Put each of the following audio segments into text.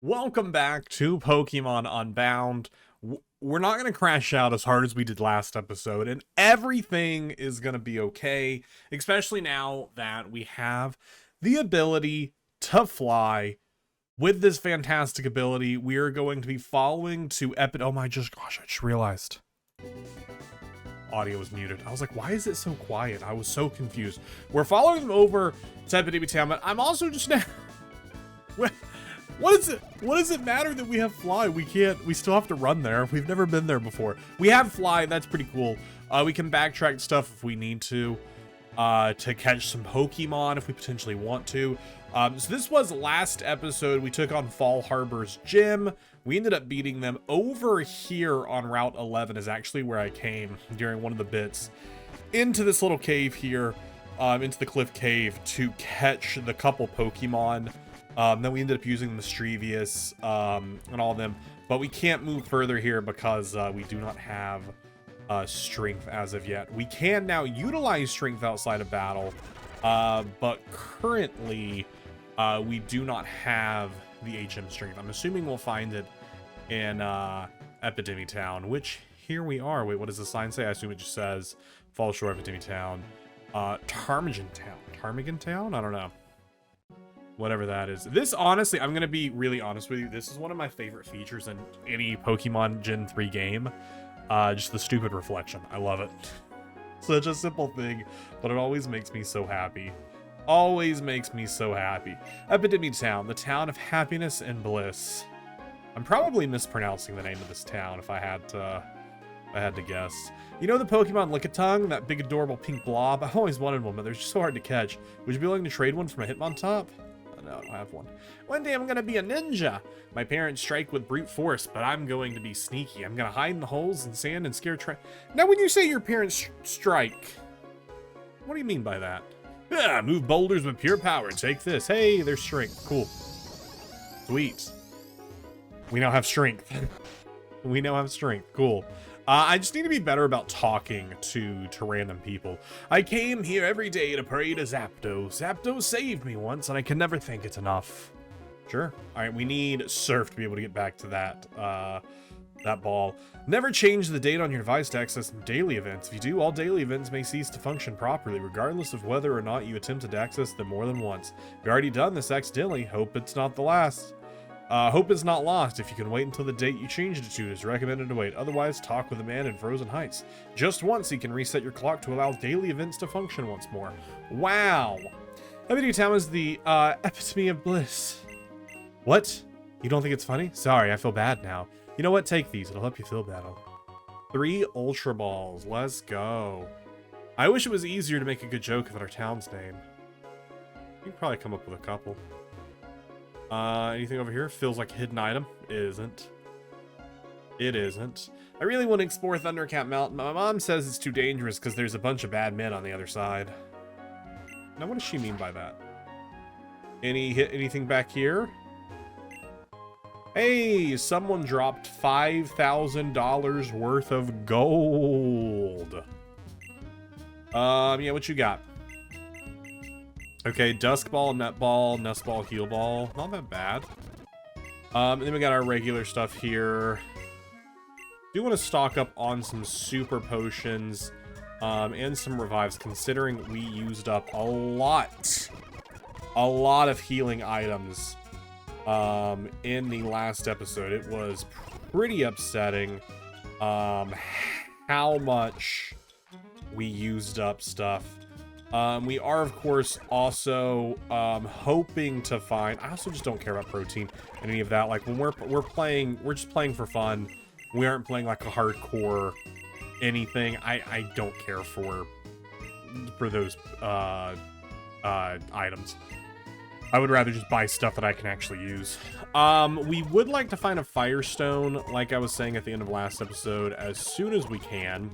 Welcome back to Pokemon Unbound. We're not going to crash out as hard as we did last episode, and everything is going to be okay, especially now that we have the ability to fly. With this fantastic ability, we are going to be following to oh my gosh, I just realized. Audio was muted. I was like, why is it so quiet? I was so confused. We're following them over to Epidemic Town, but I'm also just now... What does it matter that we have fly? We still have to run there. We've never been there before. We have fly, that's pretty cool. We can backtrack stuff if we need to catch some Pokemon if we potentially want to. So this was last episode. We took on Fall Harbor's gym. We ended up beating them. Over here on Route 11 is actually where I came during one of the bits. Into this little cave here, into the cliff cave to catch the couple Pokemon. Then we ended up using the Mischievous and all of them, but we can't move further here because we do not have strength as of yet. We can now utilize strength outside of battle, but currently we do not have the HM strength. I'm assuming we'll find it in Epidemic Town, which here we are. Wait, what does the sign say? I assume it just says Fall Shore Epidemic Town. Ptarmigan Town? I don't know. Whatever that is. This, honestly, I'm going to be really honest with you. This is one of my favorite features in any Pokemon Gen 3 game. Just the stupid reflection. I love it. Such a simple thing, but it always makes me so happy. Always makes me so happy. Epidemic Town, the town of happiness and bliss. I'm probably mispronouncing the name of this town if I had to guess. You know the Pokemon Lickitung, that big adorable pink blob? I've always wanted one, but they're just so hard to catch. Would you be willing to trade one from a Hitmontop? No, I don't have one. One day I'm gonna be a ninja. My parents strike with brute force, but I'm going to be sneaky. I'm gonna hide in the holes and sand and scare Now, when you say your parents strike, what do you mean by that? Yeah, move boulders with pure power. Take this. Hey, there's strength. Cool. Sweet. We now have strength. We now have strength. Cool. I just need to be better about talking to random people. I came here every day to pray to Zapdos. Zapdos saved me once, and I can never thank it enough. Sure. All right, we need Surf to be able to get back to that ball. Never change the date on your device to access daily events. If you do, all daily events may cease to function properly, regardless of whether or not you attempted to access them more than once. If you've already done this accidentally, hope it's not the last. Hope is not lost. If you can wait until the date you changed it to, it is recommended to wait. Otherwise, talk with a man in Frozen Heights. Just once, he can reset your clock to allow daily events to function once more. Wow. Epidemic Town is the epitome of bliss. What? You don't think it's funny? Sorry, I feel bad now. You know what? Take these. It'll help you feel better. 3 Ultra Balls. Let's go. I wish it was easier to make a good joke of our town's name. You can probably come up with a couple. Anything over here? Feels like a hidden item. It isn't. It isn't. I really want to explore Thundercat Mountain. My mom says it's too dangerous because there's a bunch of bad men on the other side. Now, what does she mean by that? Anything back here? Hey, someone dropped $5,000 worth of gold. Yeah, what you got? Okay, Dusk Ball, Net Ball, Nest Ball, Heal Ball. Not that bad. And then we got our regular stuff here. Do want to stock up on some Super Potions and some Revives, considering we used up a lot of healing items in the last episode. It was pretty upsetting how much we used up stuff. We are, of course, also hoping to find... I also just don't care about protein and any of that. Like, when we're playing, we're just playing for fun. We aren't playing, like, a hardcore anything. I don't care for those items. I would rather just buy stuff that I can actually use. We would like to find a Firestone, like I was saying at the end of last episode, as soon as we can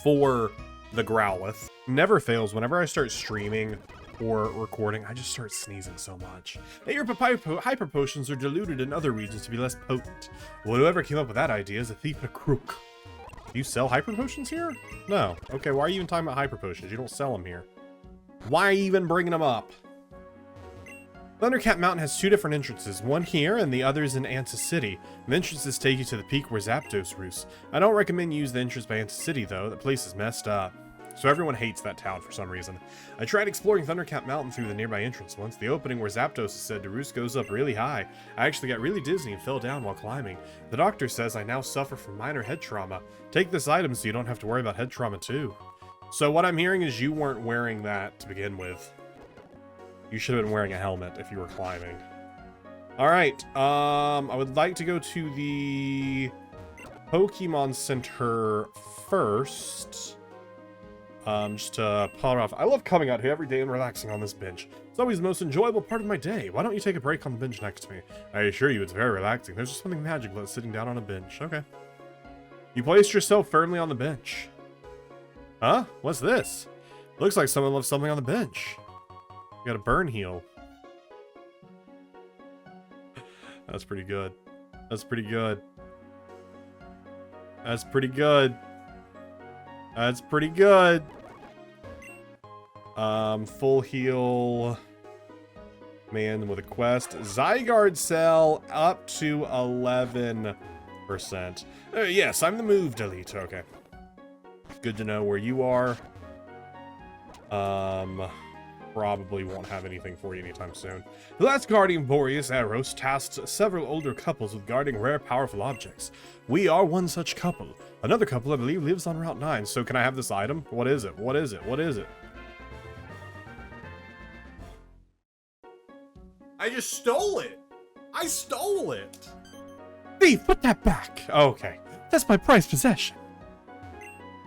for the Growlithe. Never fails. Whenever I start streaming or recording, I just start sneezing so much. Hey, your hyper potions are diluted in other regions to be less potent. Well, whoever came up with that idea is a thief and a crook. Do you sell hyper potions here? No. Okay, why are you even talking about hyper potions? You don't sell them here. Why even bringing them up? Thundercat Mountain has 2 different entrances, one here and the other's in Anta City. The entrances take you to the peak where Zapdos roosts. I don't recommend you use the entrance by Anta City though, the place is messed up. So everyone hates that town for some reason. I tried exploring Thundercat Mountain through the nearby entrance once. The opening where Zapdos is said to roost goes up really high. I actually got really dizzy and fell down while climbing. The doctor says I now suffer from minor head trauma. Take this item so you don't have to worry about head trauma too. So what I'm hearing is you weren't wearing that to begin with. You should have been wearing a helmet if you were climbing. Alright, I would like to go to the Pokemon Center first. Just to power off. I love coming out here every day and relaxing on this bench. It's always the most enjoyable part of my day. Why don't you take a break on the bench next to me? I assure you it's very relaxing. There's just something magical about sitting down on a bench. Okay. You placed yourself firmly on the bench. Huh? What's this? Looks like someone left something on the bench. You got a burn heal. That's pretty good. That's pretty good. That's pretty good. That's pretty good. Full heal. Man with a quest. Zygarde cell up to 11%. Yes, I'm the move delete. Okay. Good to know where you are. Probably won't have anything for you anytime soon. The last guardian, Borrius Eros, tasked several older couples with guarding rare, powerful objects. We are one such couple. Another couple, I believe, lives on Route 9. So can I have this item? What is it? What is it? What is it? I just stole it. I stole it. Thief, put that back. Okay. That's my prized possession.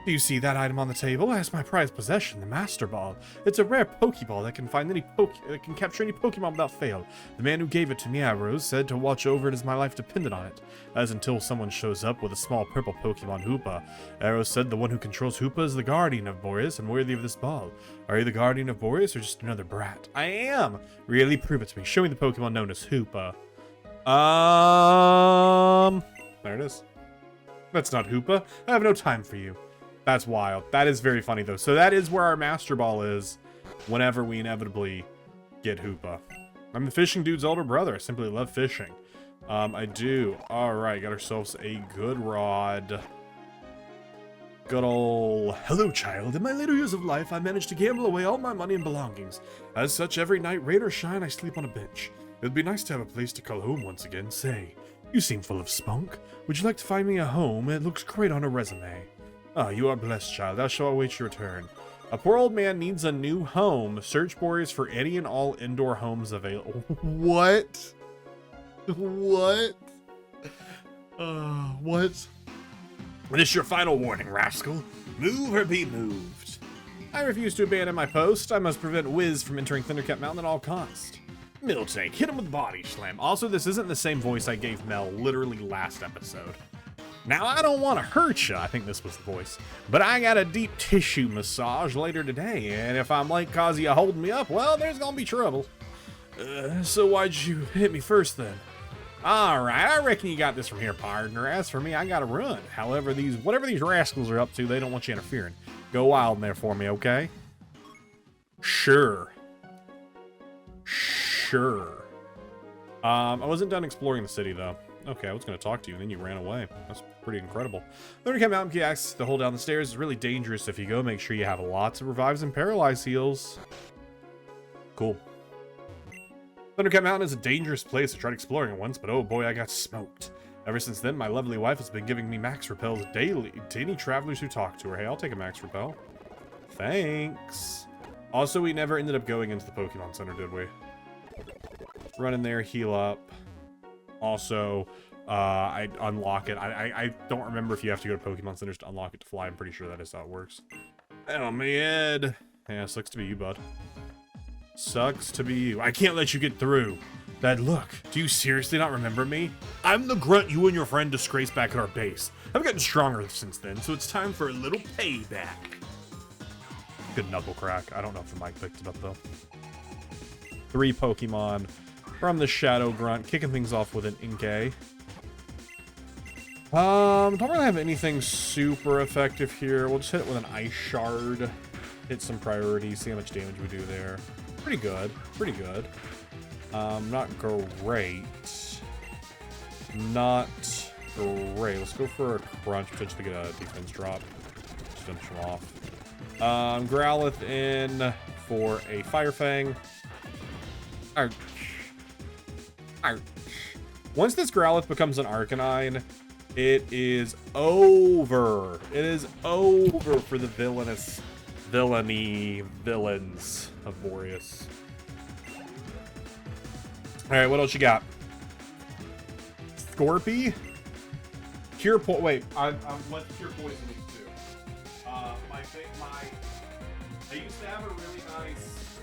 Do you see that item on the table? That's my prized possession, the Master Ball. It's a rare Pokeball that can find that can capture any Pokemon without fail. The man who gave it to me, Arrows, said to watch over it as my life depended on it. As until someone shows up with a small purple Pokemon Hoopa. Arrows said the one who controls Hoopa is the guardian of Borrius and worthy of this ball. Are you the guardian of Borrius or just another brat? I am! Really? Prove it to me. Show me the Pokemon known as Hoopa. There it is. That's not Hoopa. I have no time for you. That's wild. That is very funny, though. So that is where our Master Ball is whenever we inevitably get Hoopa. I'm the fishing dude's older brother. I simply love fishing. I do. All right, got ourselves a good rod. Good ol' hello, child. In my later years of life, I managed to gamble away all my money and belongings. As such, every night, rain or shine, I sleep on a bench. It would be nice to have a place to call home once again. Say, you seem full of spunk. Would you like to find me a home? It looks great on a resume. Ah, you are blessed, child. I shall await your return. A poor old man needs a new home. Search Borrius for any and all indoor homes available. What? What? What? This is your final warning, rascal. Move or be moved. I refuse to abandon my post. I must prevent Wiz from entering Thundercat Mountain at all costs. Miltank, hit him with body slam. Also, this isn't the same voice I gave Mel literally last episode. Now, I don't want to hurt you, I think this was the voice, but I got a deep tissue massage later today, and if I'm late cause you holding me up, well, there's gonna be trouble. So why'd you hit me first then? Alright, I reckon you got this from here, partner. As for me, I gotta run. However, whatever these rascals are up to, they don't want you interfering. Go wild in there for me, okay? Sure. Sure. I wasn't done exploring the city, though. Okay, I was going to talk to you, and then you ran away. That's pretty incredible. Thundercat Mountain key access to hold down the stairs is really dangerous. If you go, make sure you have lots of revives and paralyze heals. Cool. Thundercat Mountain is a dangerous place. I tried exploring it once, but oh boy, I got smoked. Ever since then, my lovely wife has been giving me max repels daily to any travelers who talk to her. Hey, I'll take a max repel. Thanks. Also, we never ended up going into the Pokemon Center, did we? Run in there, heal up. Also, I unlock it. I don't remember if you have to go to Pokemon Centers to unlock it to fly. I'm pretty sure that is how it works. Oh, man. Yeah, sucks to be you, bud. Sucks to be you. I can't let you get through. That look. Do you seriously not remember me? I'm the grunt you and your friend disgraced back at our base. I've gotten stronger since then, so it's time for a little payback. Good knuckle crack. I don't know if the mic picked it up, though. 3 Pokemon from the Shadow Grunt, kicking things off with an Inkay. Don't really have anything super effective here. We'll just hit it with an Ice Shard. Hit some priorities, see how much damage we do there. Pretty good, pretty good. Not great. Not great. Let's go for a crunch, potentially get a defense drop. Just finish him off. Growlithe in for a Fire Fang. Ouch. Ouch. Once this Growlithe becomes an Arcanine, it is over. It is over for the villains of Borrius. All right, what else you got? Scorpy? Cure wait, what's Cure Poison week 2? I used to have a really nice,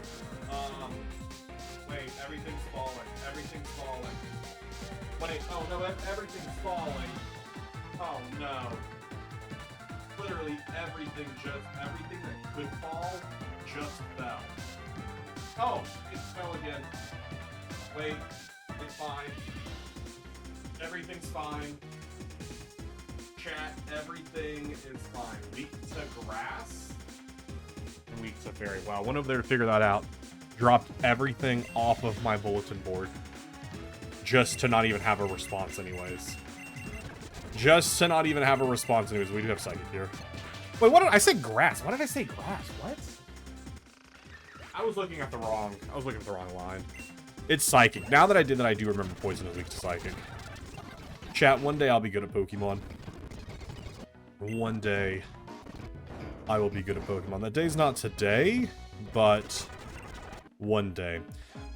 wait, everything's falling. Everything's falling. Wait, oh no, everything's falling. Oh no. Literally everything that could fall just fell. Oh, it fell again. Wait, it's fine. Everything's fine. Chat, everything is fine. Weak to grass and weak to fairy. Wow, went over there to figure that out. Dropped everything off of my bulletin board. Just to not even have a response anyways. Just to not even have a response anyways. We do have Psychic here. Wait, what did I say? Grass. Why did I say grass? What? I was looking at the wrong line. It's Psychic. Now that I did that, I do remember Poison is weak to Psychic. Chat, one day I'll be good at Pokemon. One day I will be good at Pokemon. That day's not today, but one day.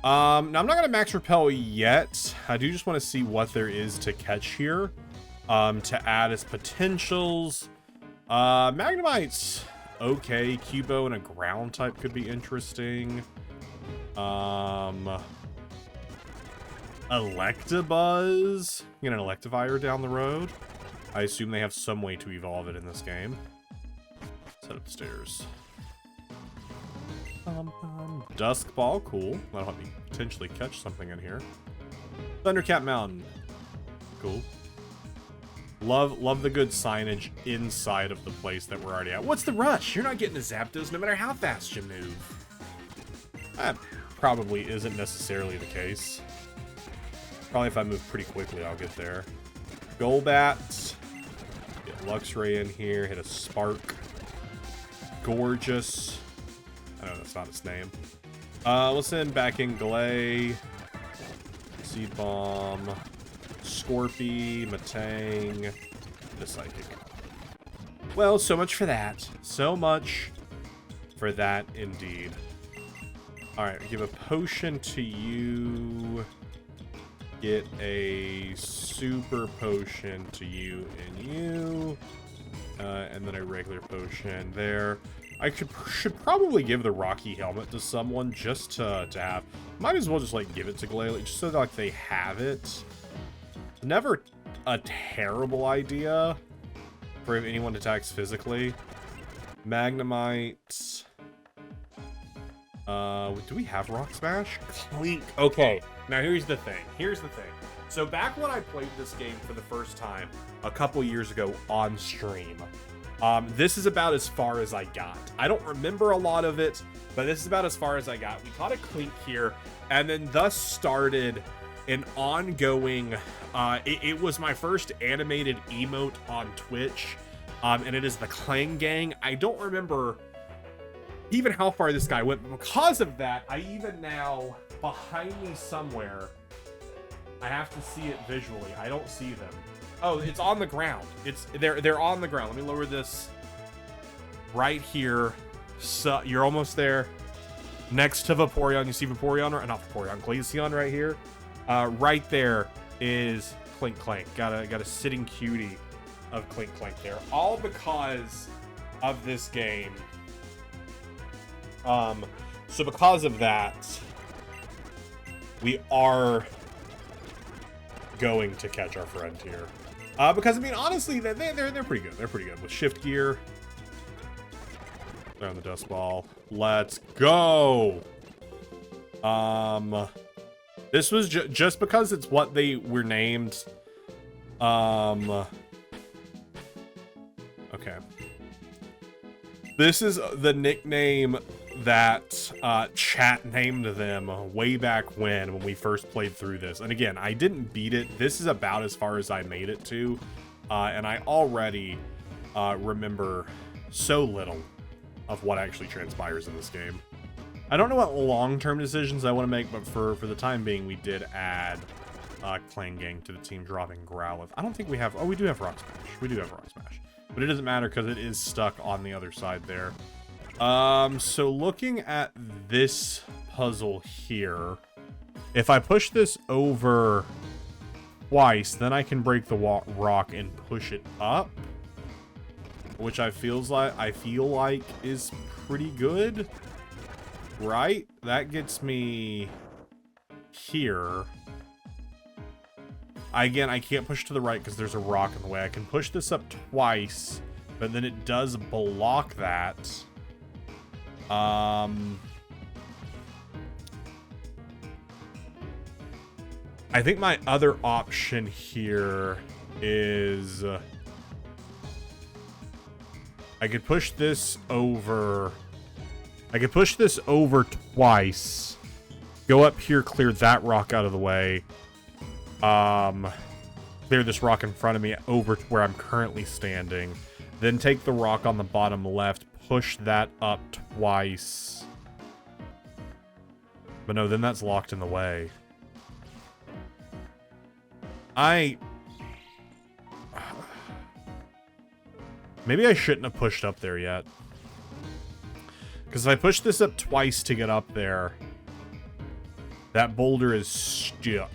Now I'm not gonna max Repel yet. I do just want to see what there is to catch here. To add as potentials. Magnemites. Okay, Cubo and a ground type could be interesting. Electabuzz. Get an Electivire down the road. I assume they have some way to evolve it in this game. Set upstairs. Dusk Ball, cool. That'll help me potentially catch something in here. Thundercat Mountain. Cool. Love the good signage inside of the place that we're already at. What's the rush? You're not getting a Zapdos no matter how fast you move. That probably isn't necessarily the case. Probably if I move pretty quickly, I'll get there. Golbat. Get Luxray in here. Hit a Spark. Gorgeous. I know that's not its name. Let's send back in Glay. Seed Bomb. Scorpy. Matang. The Psychic. Well, so much for that. So much for that indeed. Alright, give a potion to you. Get a super potion to you and you. And then a regular potion there. I should probably give the Rocky Helmet to someone just to have. Might as well just like give it to Glalie just so that like they have it. Never a terrible idea for if anyone attacks physically. Magnemite. Do we have Rock Smash? Clink. Okay, now here's the thing. So back when I played this game for the first time a couple years ago on stream, this is about as far as I got. I don't remember a lot of it, but this is about as far as I got. We caught a Clink here, and then thus started an ongoing, it was my first animated emote on Twitch, and it is the Clang Gang. I don't remember even how far this guy went, but because of that, I even now, behind me somewhere, I have to see it visually. I don't see them. Oh, it's on the ground. They're on the ground. Let me lower this right here. So you're almost there. Next to Vaporeon, you see Vaporeon, or not Vaporeon, Glaceon right here. Right there is Clink Clank. Got a sitting cutie of Clink Clank there. All because of this game. So because of that, we are going to catch our friend here. Because I mean, honestly, they're pretty good. They're pretty good with Shift Gear. They're on the Dust Ball. Let's go. This was just because it's what they were named. Okay. This is the nickname that chat named them way back when we first played through this. And again, I didn't beat it. This is about as far as I made it to. And I already remember so little of what actually transpires in this game. I don't know what long-term decisions I want to make, but for the time being, we did add Clan Gang to the team, dropping Growlithe. I don't think we have... Oh, we do have Rock Smash. We do have Rock Smash. But it doesn't matter because it is stuck on the other side there. So looking at this puzzle here, if I push this over twice, then I can break the rock and push it up, which I feel like is pretty good, right? That gets me here. Again, I can't push to the right because there's a rock in the way. I can push this up twice, but then it does block that. I think my other option here is I could push this over. I could push this over twice, go up here, clear that rock out of the way, clear this rock in front of me over to where I'm currently standing, then take the rock on the bottom left, push that up twice. But no, then that's locked in the way. Maybe I shouldn't have pushed up there yet. Because if I push this up twice to get up there, that boulder is stuck.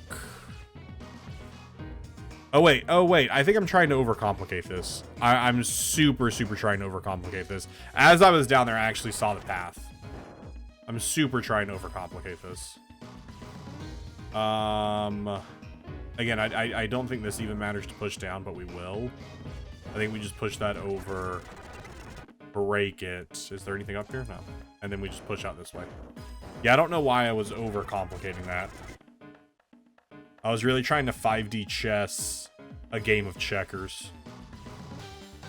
Oh wait, I think I'm trying to overcomplicate this. I'm super trying to overcomplicate this. As I was down there, I actually saw the path. I'm super trying to overcomplicate this. Again, I don't think this even matters to push down, but we will. I think we just push that over, break it. Is there anything up here? No. And then we just push out this way. Yeah, I don't know why I was overcomplicating that. I was really trying to 5D chess a game of checkers.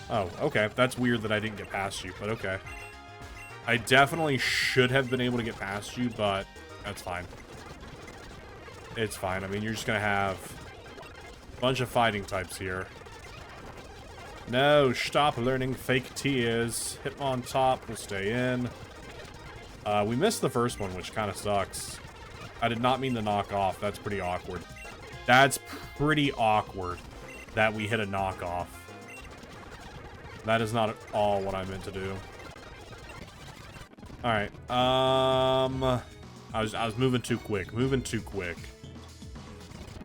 Oh, okay. That's weird that I didn't get past you, but okay. I definitely should have been able to get past you, but that's fine. It's fine. I mean, you're just going to have a bunch of fighting types here. No, stop learning fake tears. Hitmon top will stay in. We missed the first one, which kind of sucks. I did not mean to knock off. That's pretty awkward. That's pretty awkward that we hit a knockoff. That is not at all what I meant to do. All right. I was moving too quick.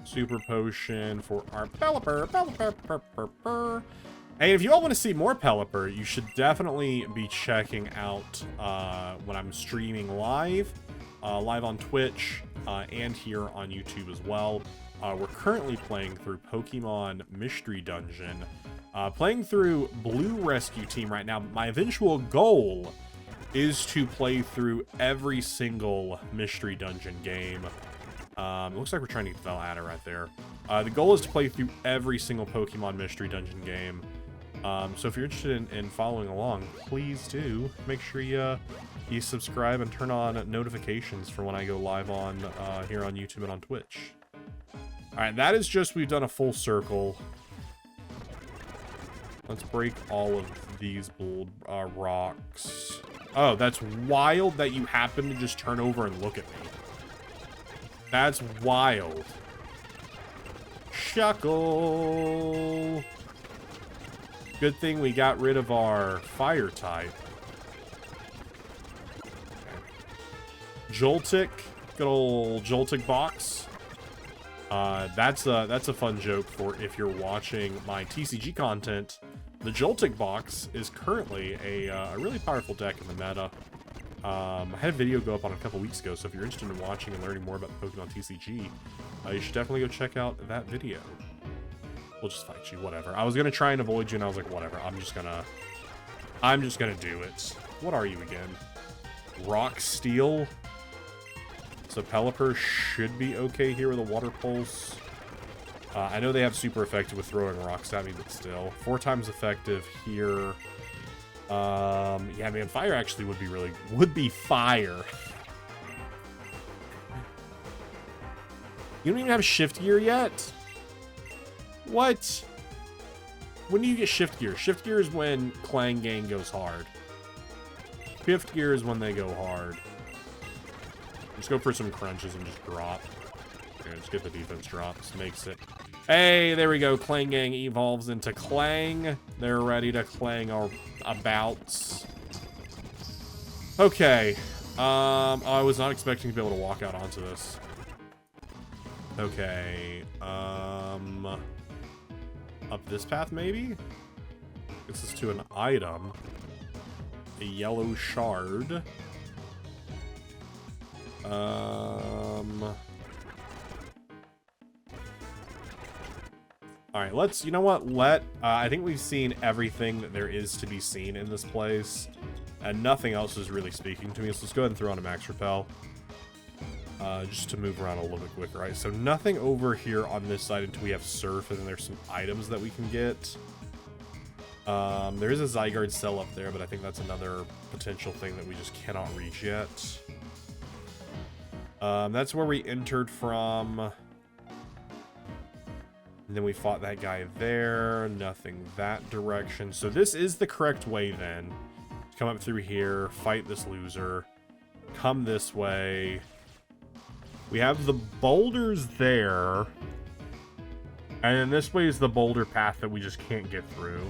Super potion for our Pelipper. Hey, if you all want to see more Pelipper, you should definitely be checking out when I'm streaming live on Twitch and here on YouTube as well. We're currently playing through Pokemon Mystery Dungeon, playing through Blue Rescue Team right now. My eventual goal is to play through every single Mystery Dungeon game. It looks like we're trying to get the ladder right there. The goal is to play through every single Pokemon Mystery Dungeon game. So if you're interested in following along, please do make sure you subscribe and turn on notifications for when I go live on here on YouTube and on Twitch. All right, that is just, we've done a full circle. Let's break all of these rocks. Oh, that's wild that you happen to just turn over and look at me. That's wild. Shuckle. Good thing we got rid of our fire type. Okay. Joltik. Good old Joltik box. That's a fun joke for if you're watching my TCG content. The Joltik box is currently a really powerful deck in the meta. I had a video go up on a couple weeks ago, so if you're interested in watching and learning more about the Pokemon TCG, you should definitely go check out that video. We'll just fight you, whatever. I was gonna try and avoid you, and I was like, whatever. I'm just gonna do it. What are you again? Rock Steel. So Pelipper should be okay here with a Water Pulse. I know they have super effective with throwing rocks at me, but still. 4 times effective here. Yeah, man, fire actually would be fire. You don't even have shift gear yet? What? When do you get shift gear? Shift gear is when Clang Gang goes hard. Shift gear is when they go hard. Let's go for some crunches and just drop. Okay, just get the defense drops. Makes it. Hey, there we go. Clang Gang evolves into Clang. They're ready to clang our abouts. Okay. I was not expecting to be able to walk out onto this. Okay. Up this path, maybe? This is to an item. A yellow shard. Alright, you know what? I think we've seen everything that there is to be seen in this place. And nothing else is really speaking to me, so let's go ahead and throw on a max repel. Just to move around a little bit quicker, right? So nothing over here on this side until we have surf, and then there's some items that we can get. There is a Zygarde cell up there, but I think that's another potential thing that we just cannot reach yet. That's where we entered from. And then we fought that guy there. Nothing that direction. So this is the correct way then. Come up through here, fight this loser, come this way. We have the boulders there. And then this way is the boulder path that we just can't get through.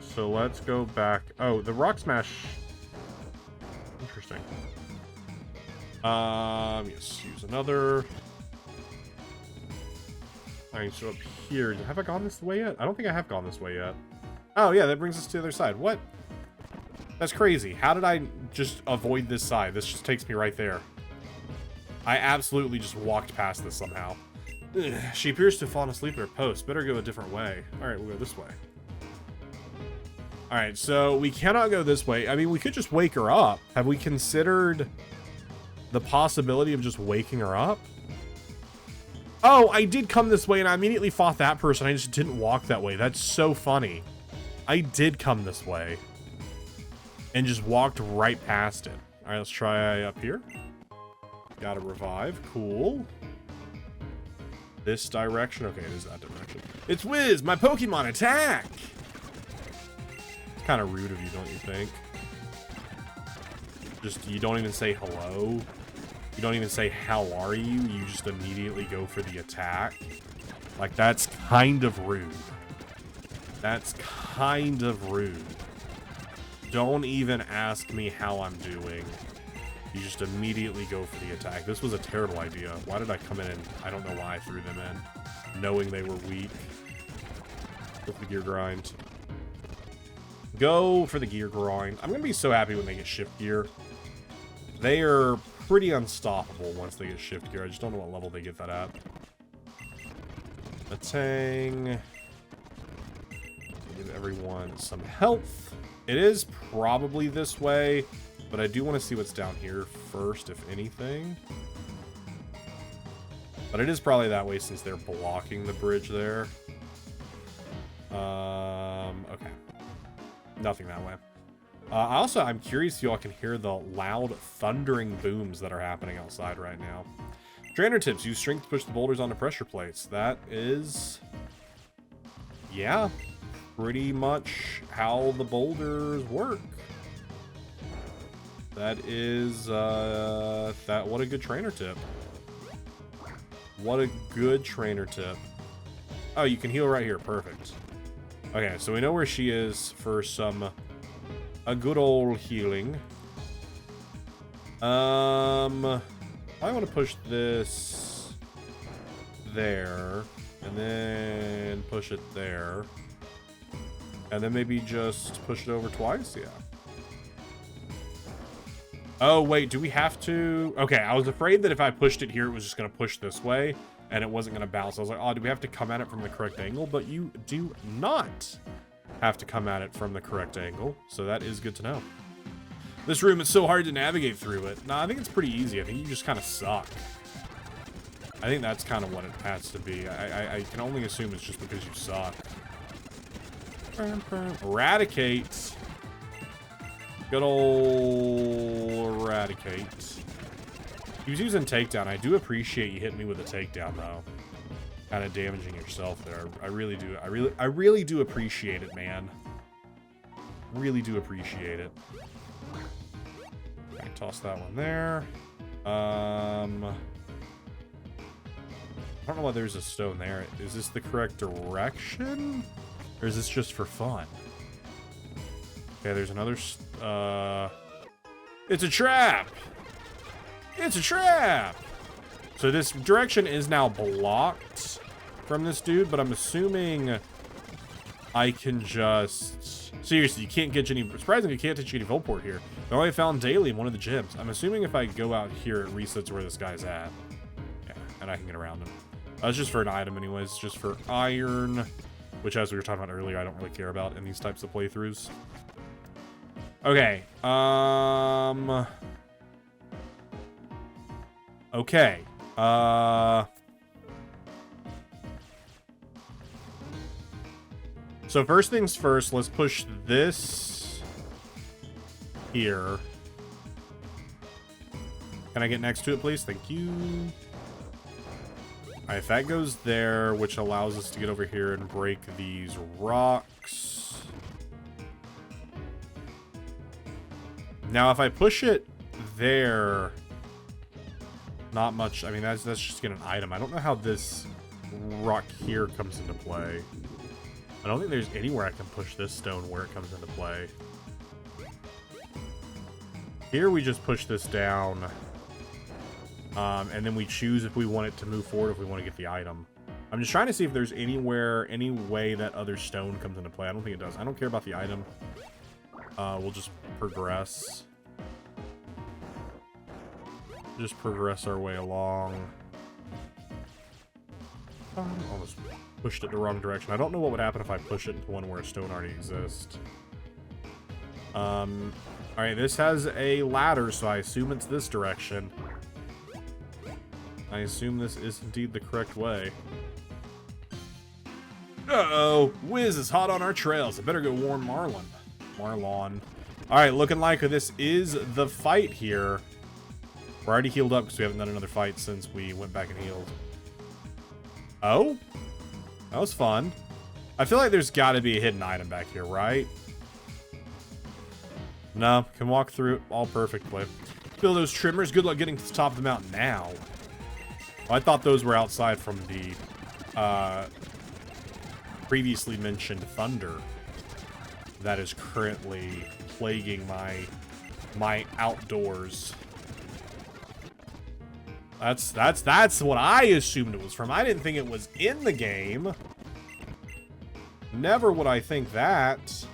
So let's go back. Oh, the rock smash. Interesting. Yes, use another. Alright, so up here. Have I gone this way yet? I don't think I have gone this way yet. Oh, yeah, that brings us to the other side. What? That's crazy. How did I just avoid this side? This just takes me right there. I absolutely just walked past this somehow. Ugh, she appears to have fallen asleep at her post. Better go a different way. Alright, we'll go this way. Alright, so we cannot go this way. I mean, we could just wake her up. Have we considered the possibility of just waking her up? Oh, I did come this way and I immediately fought that person. I just didn't walk that way. That's so funny. I did come this way and just walked right past it. All right, let's try up here. Got to revive. Cool. This direction. Okay, it is that direction. It's Wiz, my Pokemon attack. It's kind of rude of you, don't you think? Just, you don't even say hello. You don't even say, how are you? You just immediately go for the attack. Like, that's kind of rude. That's kind of rude. Don't even ask me how I'm doing. You just immediately go for the attack. This was a terrible idea. Why did I come in and I don't know why I threw them in, knowing they were weak. Go for the gear grind. Go for the gear grind. I'm going to be so happy when they get shift gear. They are pretty unstoppable once they get shift gear. I just don't know what level they get that at. A Tang. Give everyone some health. It is probably this way, but I do want to see what's down here first, if anything. But it is probably that way since they're blocking the bridge there. Okay. Nothing that way. I'm curious if y'all can hear the loud thundering booms that are happening outside right now. Trainer tips. Use strength to push the boulders onto pressure plates. That is... yeah. Pretty much how the boulders work. That is, what a good trainer tip. What a good trainer tip. Oh, you can heal right here. Perfect. Okay, so we know where she is for a good old healing. I want to push this there, and then push it there. And then maybe just push it over twice? Yeah. Oh, wait, do we have to? Okay, I was afraid that if I pushed it here, it was just going to push this way, and it wasn't going to bounce. I was like, oh, do we have to come at it from the correct angle? But you do not have to come at it from the correct angle, so that is good to know. This room is so hard to navigate through it. No, I think it's pretty easy. I think you just kind of suck. I think that's kind of what it has to be. I can only assume it's just because you suck. Eradicate. Good old Eradicate. He was using takedown. I do appreciate you hitting me with a takedown though. Kind of damaging yourself there. I really do. I really do appreciate it, man. Really do appreciate it. Okay, toss that one there. I don't know why there's a stone there. Is this the correct direction? Or is this just for fun? Okay, there's another... It's a trap! It's a trap! So this direction is now blocked from this dude, but I'm assuming I can just... Seriously, you can't get any... Surprisingly, you can't touch any Volport here. They're only found daily in one of the gyms. I'm assuming if I go out here, it resets where this guy's at. Yeah, and I can get around him. That's just for an item anyways, just for iron, which as we were talking about earlier, I don't really care about in these types of playthroughs. Okay, okay, so first things first, let's push this here. Can I get next to it, please? Thank you. All right, if that goes there, which allows us to get over here and break these rocks. Now, if I push it there, not much. I mean, that's just get an item. I don't know how this rock here comes into play. I don't think there's anywhere I can push this stone where it comes into play. Here we just push this down. And then we choose if we want it to move forward, if we want to get the item. I'm just trying to see if there's anywhere, any way that other stone comes into play. I don't think it does. I don't care about the item. We'll just progress. Just progress our way along. Almost pushed it the wrong direction. I don't know what would happen if I push it into one where a stone already exists. Alright, this has a ladder, so I assume it's this direction. I assume this is indeed the correct way. Uh-oh! Wiz is hot on our trails. I better go warn Marlon. Alright, looking like this is the fight here. We're already healed up because we haven't done another fight since we went back and healed. Oh? That was fun. I feel like there's got to be a hidden item back here, right? No, can walk through it all perfectly. Feel those trimmers. Good luck getting to the top of the mountain now. Well, I thought those were outside from the previously mentioned thunder that is currently plaguing my outdoors. That's what I assumed it was from. I didn't think it was in the game. Never would I think that.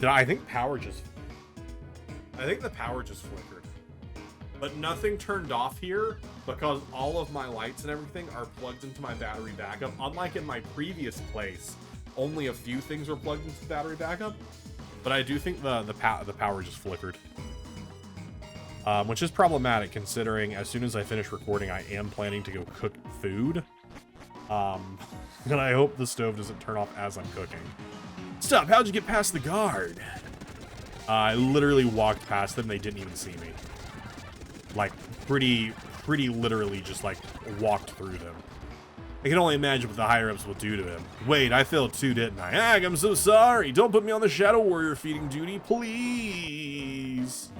I think the power just flickered. But nothing turned off here because all of my lights and everything are plugged into my battery backup. Unlike in my previous place, only a few things were plugged into the battery backup. But I do think the power just flickered. Which is problematic considering as soon as I finish recording, I am planning to go cook food. And I hope the stove doesn't turn off as I'm cooking. Stop, how'd you get past the guard? I literally walked past them, they didn't even see me. Like, pretty literally just, like, walked through them. I can only imagine what the higher-ups will do to him. Wait, I failed too, didn't I? I'm so sorry. Don't put me on the Shadow Warrior feeding duty, please.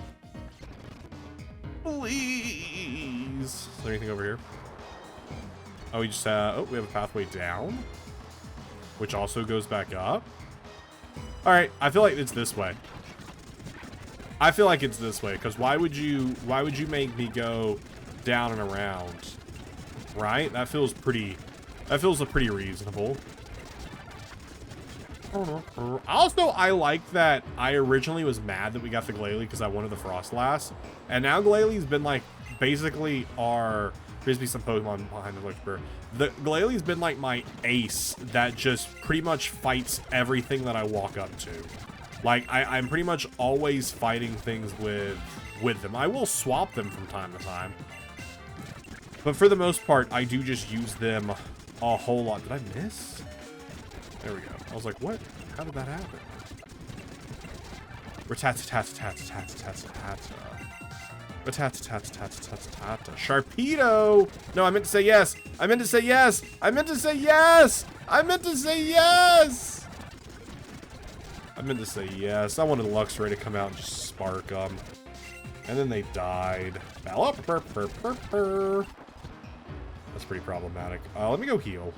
Please. Is there anything over here? Oh, we just, oh, we have a pathway down. Which also goes back up. Alright, I feel like it's this way. I feel like it's this way, because why would you make me go down and around? Right? That feels pretty reasonable. Also, I like that I originally was mad that we got the Glalie because I wanted the Frostlass. And now Glalie's been like basically our Frisbee some Pokemon behind the Electric. The Glalie's been like my ace that just pretty much fights everything that I walk up to. Like I'm pretty much always fighting things with them. I will swap them from time to time. But for the most part, I do just use them a whole lot. Did I miss? There we go. I was like, what? How did that happen? Rat-tat-tat-tat-tat-tat-tat-tat. Rat-tat-tat-tat-tat-tat-tat. Sharpedo! No, I meant to say yes! I meant to say yes! I meant to say yes! I meant to say yes! I meant to say yes. I wanted Luxray to come out and just spark them. And then they died. That's pretty problematic. Let me go heal.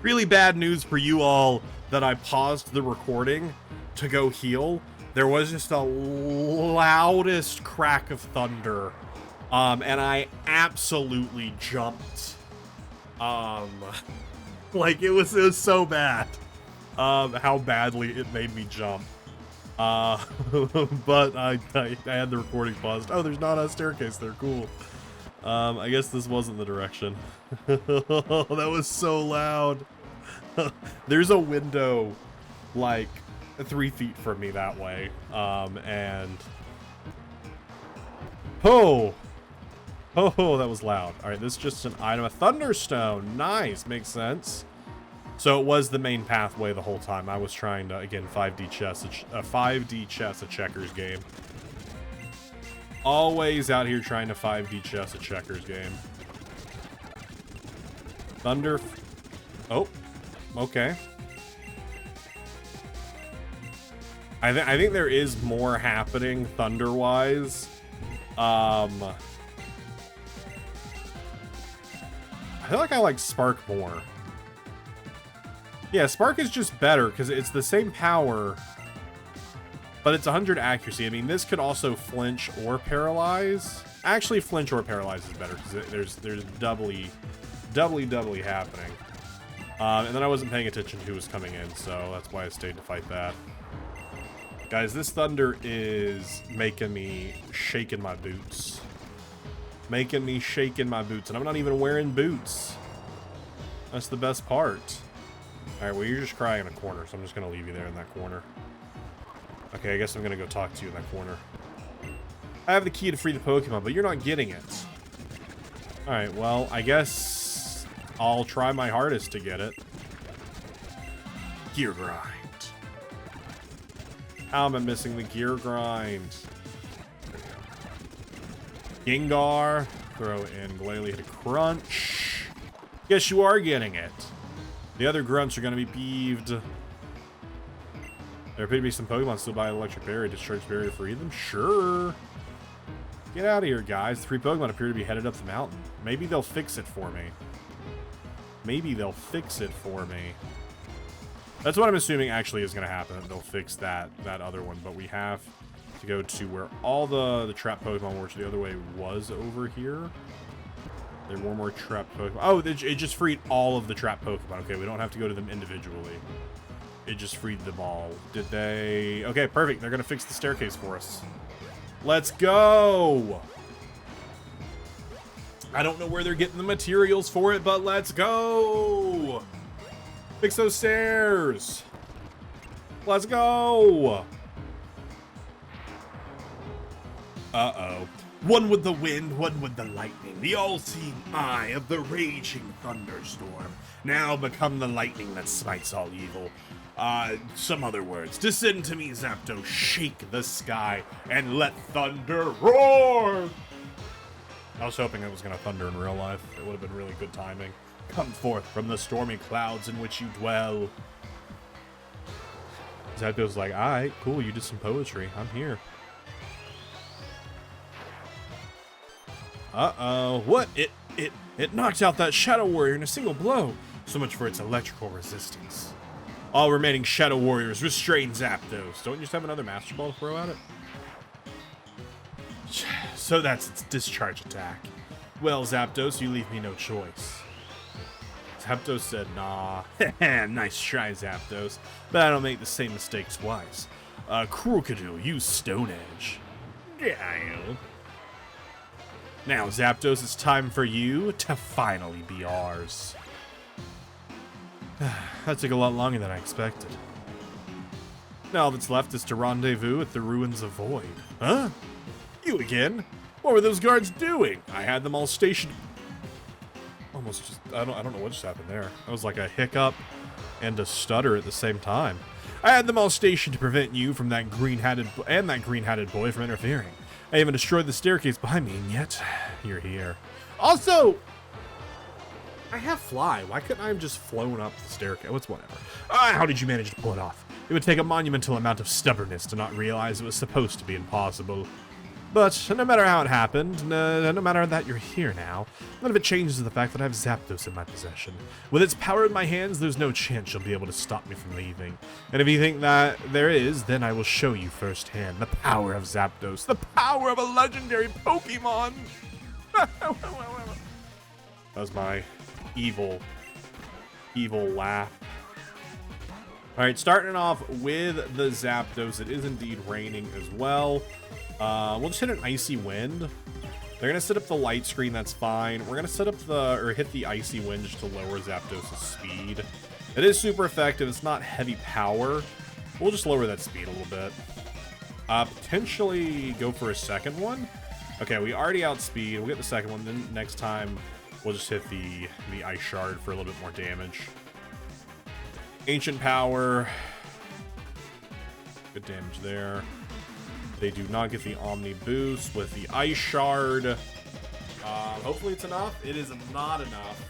Really bad news for you all that I paused the recording to go heal. There was just the loudest crack of thunder. And I absolutely jumped. Like it was so bad. How badly it made me jump. But I had the recording paused. Oh, there's not a staircase there. Cool. I guess this wasn't the direction. That was so loud. There's a window like 3 feet from me that way. And oh, that was loud. All right, this is just an item. A Thunderstone. Nice. Makes sense. So it was the main pathway the whole time. I was trying to, again, 5D chess, a 5D chess, a checkers game. Always out here trying to 5D chess, a checkers game. Thunder. Oh, okay. I think there is more happening thunder-wise. I feel like I like Spark more. Yeah, Spark is just better because it's the same power, but it's 100 accuracy. I mean, this could also flinch or paralyze. Actually, flinch or paralyze is better because there's doubly happening. And then I wasn't paying attention to who was coming in, so that's why I stayed to fight that. Guys, this thunder is making me shake in my boots. Making me shake in my boots, and I'm not even wearing boots. That's the best part. Alright, well, you're just crying in a corner, so I'm just going to leave you there in that corner. Okay, I guess I'm going to go talk to you in that corner. I have the key to free the Pokemon, but you're not getting it. Alright, well, I guess I'll try my hardest to get it. Gear Grind. How am I missing the Gear Grind? Gengar. Throw in Glalie, hit a Crunch. Yes, you are getting it. The other grunts are going to be peeved. There appear to be some Pokemon still by Electric Barrier. Discharge Barrier free them? Sure. Get out of here, guys. 3 Pokemon appear to be headed up the mountain. Maybe they'll fix it for me. Maybe they'll fix it for me. That's what I'm assuming actually is going to happen. They'll fix that other one. But we have to go to where all the trap Pokemon were, which the other way was over here. There were more trapped Pokemon. Oh, it just freed all of the trapped Pokemon. Okay, we don't have to go to them individually. It just freed them all. Did they? Okay, perfect. They're going to fix the staircase for us. Let's go! I don't know where they're getting the materials for it, but let's go! Fix those stairs! Let's go! Uh-oh. One with the wind, one with the lightning, the all-seeing eye of the raging thunderstorm. Now become the lightning that smites all evil. Some other words. Descend to me, Zapdos, shake the sky, and let thunder roar! I was hoping it was going to thunder in real life. It would have been really good timing. Come forth from the stormy clouds in which you dwell. Zapdos like, alright, cool, you did some poetry. I'm here. Uh-oh. What? It knocked out that Shadow Warrior in a single blow. So much for its electrical resistance. All remaining Shadow Warriors restrain Zapdos. Don't you just have another Master Ball to throw at it? So that's its discharge attack. Well, Zapdos, you leave me no choice. Zapdos said, nah. Nice try, Zapdos. But I don't make the same mistake twice. Crookadoo, use Stone Edge. Yeah. Now, Zapdos, it's time for you to finally be ours. That took a lot longer than I expected. Now all that's left is to rendezvous at the ruins of Void. Huh? You again? What were those guards doing? I had them all stationed almost just, I don't know what just happened there. That was like a hiccup and a stutter at the same time. I had them all stationed to prevent you from that green-hatted boy from interfering. I even destroyed the staircase behind me, and yet you're here. Also, I have fly. Why couldn't I have just flown up the staircase? What's whatever. How did you manage to pull it off? It would take a monumental amount of stubbornness to not realize it was supposed to be impossible. But no matter how it happened, no matter that you're here now, none of it changes the fact that I have Zapdos in my possession. With its power in my hands, there's no chance you'll be able to stop me from leaving. And if you think that there is, then I will show you firsthand the power of Zapdos, the power of a legendary Pokemon! That was my evil laugh. Alright, starting off with the Zapdos. It is indeed raining as well. We'll just hit an Icy Wind. They're going to set up the light screen, that's fine. We're going to set up hit the Icy Wind just to lower Zapdos' speed. It is super effective. It's not heavy power. We'll just lower that speed a little bit. Potentially go for a second one. Okay, we already outspeed. We'll get the second one. Then next time, we'll just hit the Ice Shard for a little bit more damage. Ancient Power. Good damage there. They do not get the Omni boost with the Ice Shard. Hopefully it's enough. It is not enough.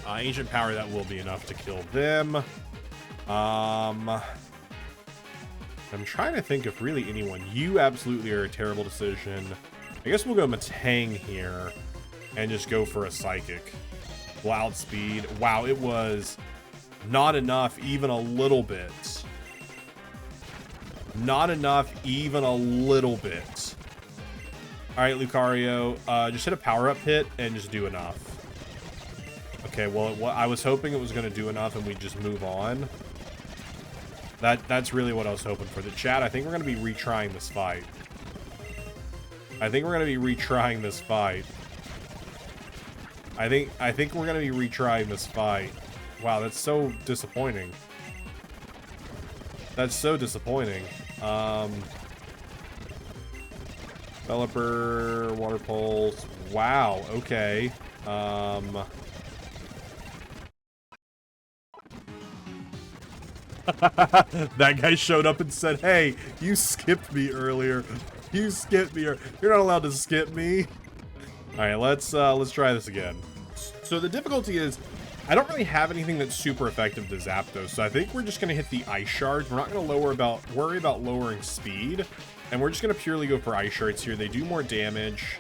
Ancient Power, that will be enough to kill them. I'm trying to think if really anyone. You absolutely are a terrible decision. I guess we'll go Matang here and just go for a Psychic. We'll outspeed. Wow, it was not enough even a little bit. Not enough even a little bit. Alright, Lucario, just hit a power-up hit and just do enough. Okay, well, I was hoping it was going to do enough and we'd just move on. That's really what I was hoping for. The chat, I think we're going to be retrying this fight. I think we're going to be retrying this fight. I think we're going to be retrying this fight. Wow, that's so disappointing. That's so disappointing. Developer, Water Pulse. Wow, okay. That guy showed up and said, hey, you skipped me earlier. You skipped me. You're not allowed to skip me. Alright, let's try this again. So the difficulty is, I don't really have anything that's super effective to Zapdos, so I think we're just going to hit the Ice Shards. We're not going to worry about lowering speed, and we're just going to purely go for Ice Shards here. They do more damage.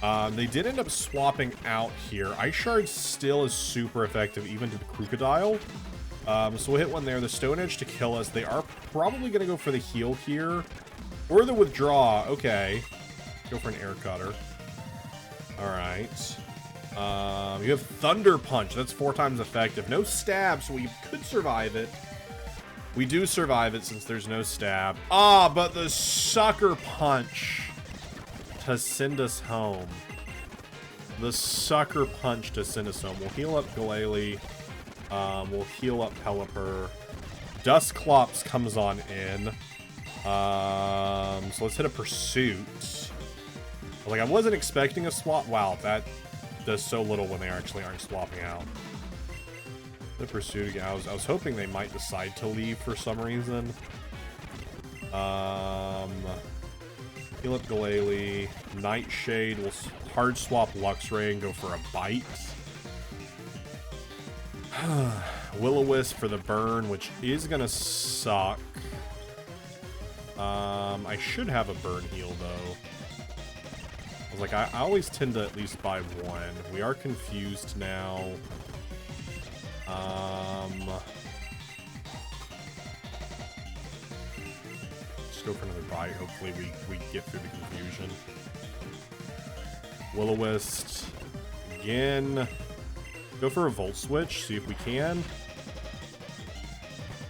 They did end up swapping out here. Ice Shard still is super effective, even to the Crocodile. So we'll hit one there. The Stone Edge to kill us. They are probably going to go for the heal here, or the Withdraw. Okay. Go for an Air Cutter. All right. You have Thunder Punch. That's 4 times effective. No stab, so we could survive it. We do survive it since there's no stab. But the Sucker Punch to send us home. The Sucker Punch to send us home. We'll heal up Glalie. We'll heal up Pelipper. Dusclops comes on in. So let's hit a Pursuit. Like, I wasn't expecting a swap. Wow, that does so little when they actually aren't swapping out. The Pursuit again. I was hoping they might decide to leave for some reason. Heal up Glalie. Nightshade. We'll hard swap Luxray and go for a Bite. Will-O-Wisp for the burn, which is gonna suck. I should have a burn heal though. I was like, I always tend to at least buy one. We are confused now. Just go for another bite. Hopefully we get through the confusion. Will-O-Wisp again. Go for a Volt Switch, see if we can.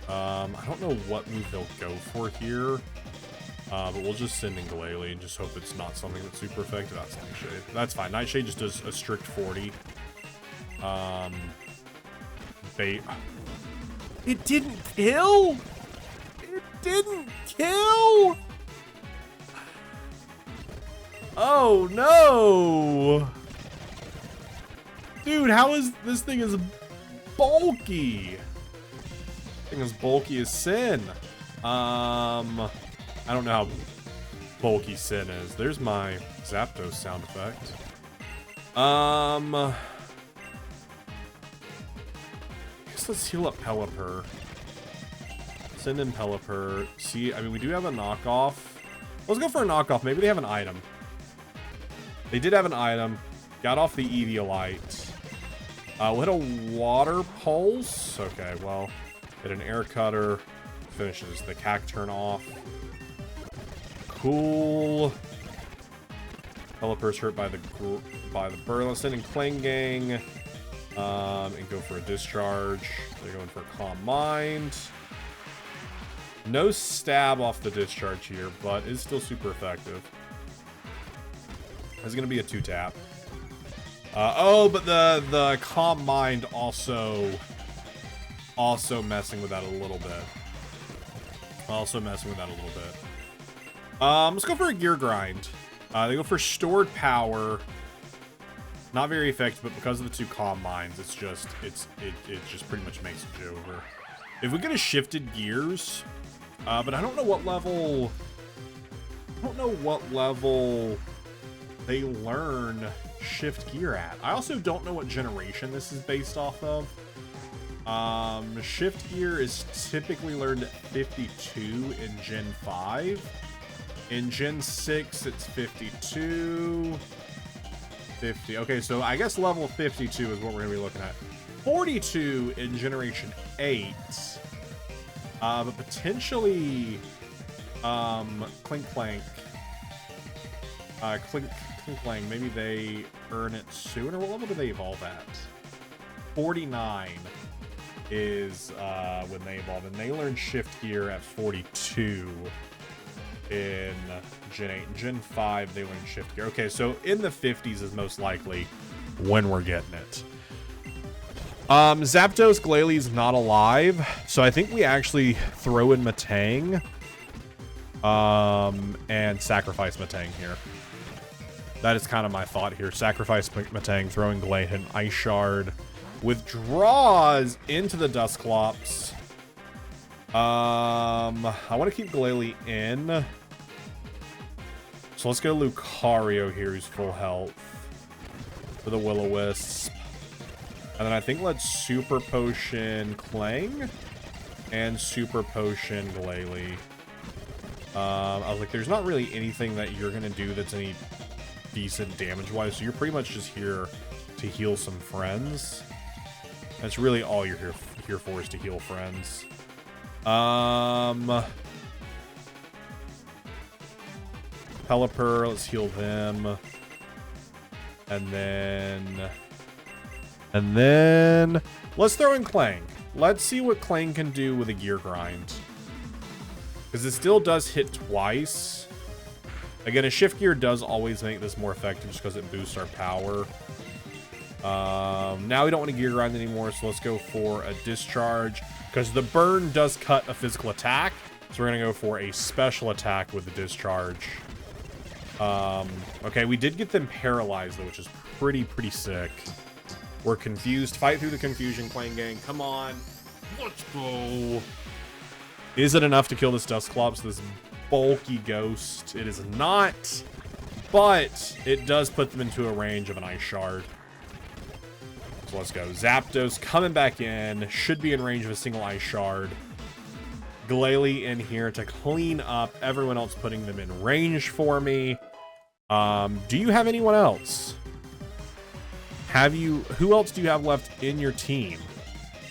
I don't know what move they'll go for here. But we'll just send in Glalie and just hope it's not something that's super effective. That's Nightshade. That's fine. Nightshade just does a strict 40. Bait. It didn't kill? It didn't kill? Oh no! Dude, how is this thing is bulky? Thing is bulky as sin. I don't know how bulky sin is. There's my Zapdos sound effect. I guess let's heal up Pelipper. Send in Pelipper. See, I mean, we do have a knockoff. Let's go for a knockoff. Maybe they have an item. They did have an item. Got off the Eviolite. We'll hit a Water Pulse. Okay, well, hit an Air Cutter. Finishes the Cacturn off. Cool. Pelipper's hurt by the burn. Let's send in Klangang. And go for a Discharge. They're going for a Calm Mind. No stab off the Discharge here, but it's still super effective. It's going to be a 2-tap. Oh, but the Calm Mind also messing with that a little bit. Let's go for a Gear Grind. They go for Stored Power. Not very effective, but because of the 2 Calm Minds, it just pretty much makes it over. If we could have shifted gears, but I don't know what level. They learn shift gear at. I also don't know what generation this is based off of. Shift gear is typically learned at 52 in Gen 5. In Gen 6, it's 52. 50. Okay, so I guess level 52 is what we're going to be looking at. 42 in Generation 8. But potentially Clink Clank. Clink Clank, maybe they earn it sooner. What level do they evolve at? 49 is when they evolve, and they learn shift gear at 42 in Gen 8. In Gen 5, they learn shift gear. Okay, so in the 50s is most likely when we're getting it. Zapdos Glalie not alive, so I think we actually throw in Matang and sacrifice Matang here. That is kind of my thought here. Sacrifice Matang, throwing Glalie, an Ice Shard. Withdraws into the Dusclops. I want to keep Glalie in. So let's go Lucario here, who's full health. For the Will-O-Wisp. And then I think let's Super Potion Clang. And Super Potion Glalie. I was like, there's not really anything that you're going to do that's any decent damage-wise. So you're pretty much just here to heal some friends. That's really all you're here for, is to heal friends. Pelipper, let's heal them. And then let's throw in Clang. Let's see what Clang can do with a Gear Grind. Because it still does hit twice. Again, a Shift Gear does always make this more effective just because it boosts our power. Now we don't want to Gear Grind anymore, so let's go for a Discharge. Because the burn does cut a physical attack. So we're going to go for a special attack with the Discharge. Okay, we did get them paralyzed, though, which is pretty sick. We're confused. Fight through the confusion, Klangang. Come on. Let's go. Is it enough to kill this Dusclops, this bulky ghost? It is not, but it does put them into a range of an Ice Shard. So let's go. Zapdos coming back in. Should be in range of a single Ice Shard. Glalie in here to clean up. Everyone else putting them in range for me. Do you have anyone else? Who else do you have left in your team?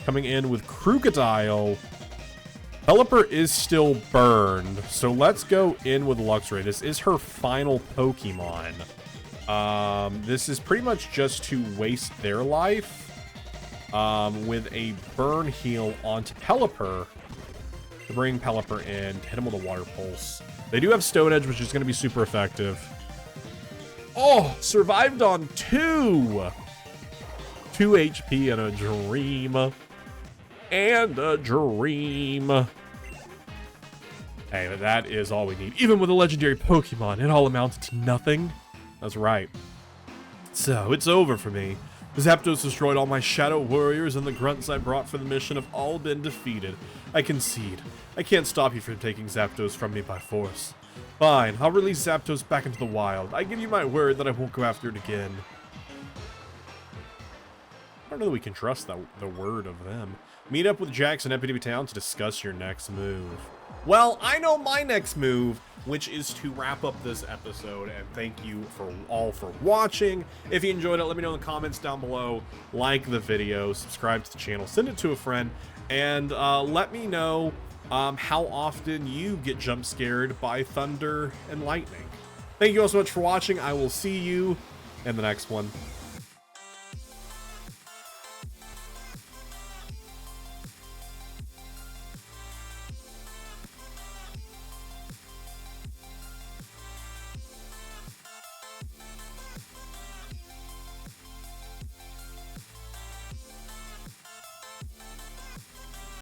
Coming in with Krookodile. Pelipper is still burned, so let's go in with Luxray. This is her final Pokemon. This is pretty much just to waste their life with a burn heal onto Pelipper to bring Pelipper in, to hit him with a Water Pulse. They do have Stone Edge, which is going to be super effective. Oh, survived on 2 HP and a dream. And a dream. Hey, but that is all we need. Even with a legendary Pokemon, it all amounted to nothing. That's right. So, it's over for me. Zapdos destroyed all my shadow warriors, and the grunts I brought for the mission have all been defeated. I concede. I can't stop you from taking Zapdos from me by force. Fine, I'll release Zapdos back into the wild. I give you my word that I won't go after it again. I don't know that we can trust the word of them. Meet up with Jax in Epidemy Town to discuss your next move. Well, I know my next move, which is to wrap up this episode, and thank you all for watching. If you enjoyed it, let me know in the comments down below. Like the video, subscribe to the channel, send it to a friend, and let me know how often you get jump scared by thunder and lightning. Thank you all so much for watching. I will see you in the next one.